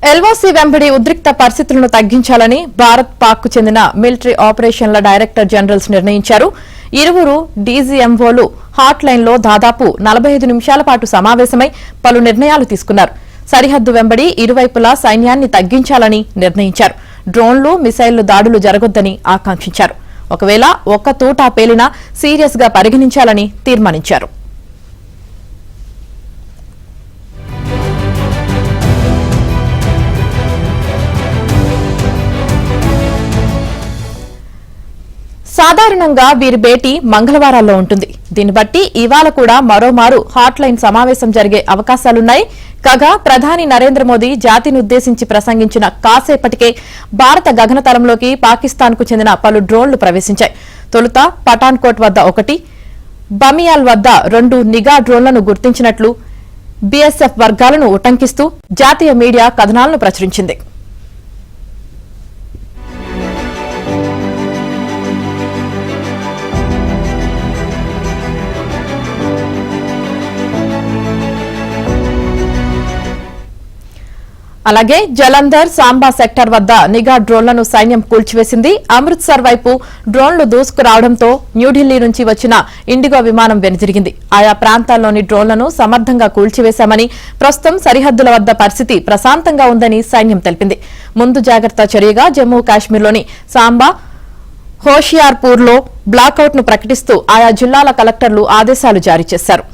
LOC వెంబడి ఉద్రిక్త పరిస్థితులను తగ్గించాలని భారత్ పాక్ కు చెందిన మిలిటరీ ఆపరేషన్ల డైరెక్టర్ జనరల్స్ నిర్ణయించారు. ఇరువురు డీజీఎంఓలు హాట్ లైన్ లో దాదాపు 45 నిమిషాల పాటు సమావేశమై పలు నిర్ణయాలు తీసుకున్నారు. సరిహద్దు వెంబడి ఇరువైపులా సైన్యాన్ని తగ్గించాలని నిర్ణయించారు. డ్రోన్లు, మిసైళ్లు దాడులు జరగొద్దని ఆకాంక్షించారు. ఒకవేళ ఒక్క తూటా పేలినా సీరియస్ గా పరిగణించాలని తీర్మానించారు. సాధారణంగా వీరి భేటీ మంగళవారాల్లో ఉంటుంది. దీన్ని బట్టి ఇవాళ కూడా మరోమారు హాట్ లైన్ సమావేశం జరిగే అవకాశాలున్నాయి. కాగా ప్రధాని నరేంద్ర మోదీ జాతిని ఉద్దేశించి ప్రసంగించిన కాసేపటికే భారత గగనతలంలోకి పాకిస్తాన్ కు చెందిన పలు డ్రోన్లు ప్రవేశించాయి. తొలుత పఠాన్కోట్ వద్ద 1, బమియాల్ వద్ద 2 నిఘా డ్రోన్లను గుర్తించినట్లు బీఎస్ఎఫ్ వర్గాలను ఉటంకిస్తూ జాతీయ మీడియా కథనాలను ప్రచురించింది. అలాగే జలంధర్, సాంబా సెక్టర్ వద్ద నిఘా డ్రోన్లను సైన్యం కూల్చివేసింది. అమృత్సర్ వైపు డ్రోన్లు దూసుకురావడంతో న్యూఢిల్లీ నుంచి వచ్చిన ఇండిగో విమానం వెనుదిరిగింది. ఆయా ప్రాంతాల్లోని డ్రోన్లను సమర్థంగా కూల్చివేశామని, ప్రస్తుతం సరిహద్దుల వద్ద పరిస్థితి ప్రశాంతంగా ఉందని సైన్యం తెలిపింది. ముందు జాగ్రత్త చర్యగా జమ్మూ కాశ్మీర్లోని సాంబా, హోషియార్పూర్లో బ్లాకౌట్ను ప్రకటిస్తూ ఆయా జిల్లాల కలెక్టర్లు ఆదేశాలు జారీ చేశారు.